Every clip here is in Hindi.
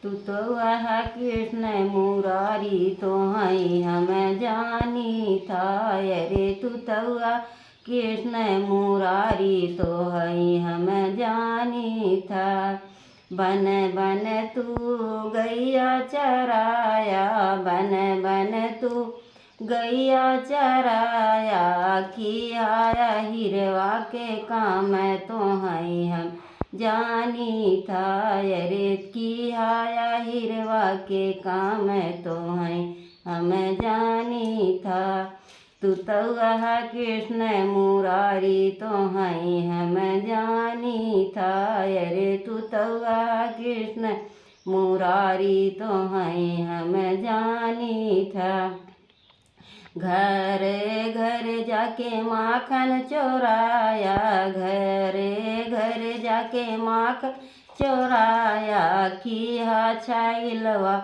तू तो वह कृष्ण मुरारी तो है हम जानी था। अरे तू तो वह कृष्ण मुरारी तो है हम जानी था। बन बन तू गैया चराया, बन बन तू गैया चराया, खियाया हिरवा के काम तो है हम जानी था। अरे खियाया हिरवा के काम तो है हम जानी था। तू तो वह कृष्ण मुरारी तो है हम जानी था। अरे तू तो वह कृष्ण मुरारी तो है हम जानी था। घरे घर जाके माखन चोराया, घरे घर जाके माखन चोराया, खिया छाइलवा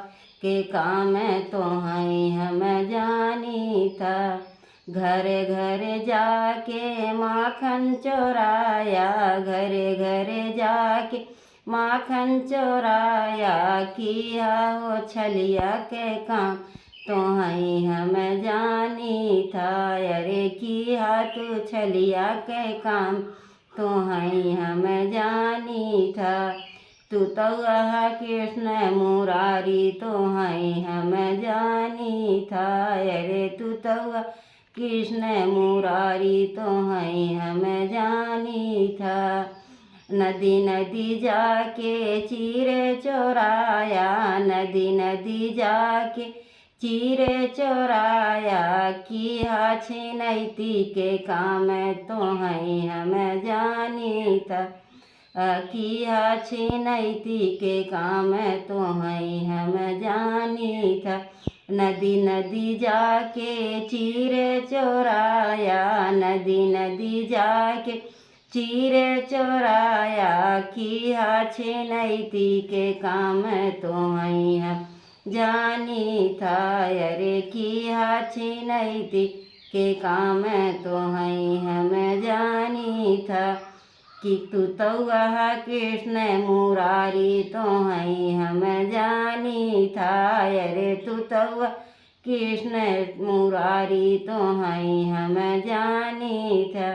के काम तो है हम जानी था। घरे घरे जाके माखन चोराया, घरे घरे जाके माखन चोराया, किया हो छलिया के काम तो है हम जानी था। अरे किया तू छलिया के काम तो है हम जानी था। तू तो वह कृष्ण मुरारी तो है हम जानी था। अरे तू तो वह कृष्ण मुरारी तो है हम जानी था। नदी नदी जाके चीरे चोराया, नदी नदी जाके चीरे चोराया, किया छिनैती के काम तो है हम जानी था। किया छिनैती के काम तो है हम जानी था। नदी नदी जाके चीरे चोराया, नदी नदी जाके चीरे चोराया, किया छिनैती के काम तो है हम जानी था। अरे किया छिनैती के काम तो है हम जानी था। कि तू तो वह कृष्ण मुरारी तो है हम जानी था। अरे तू तो वह कृष्ण मुरारी तो है हम जानी था।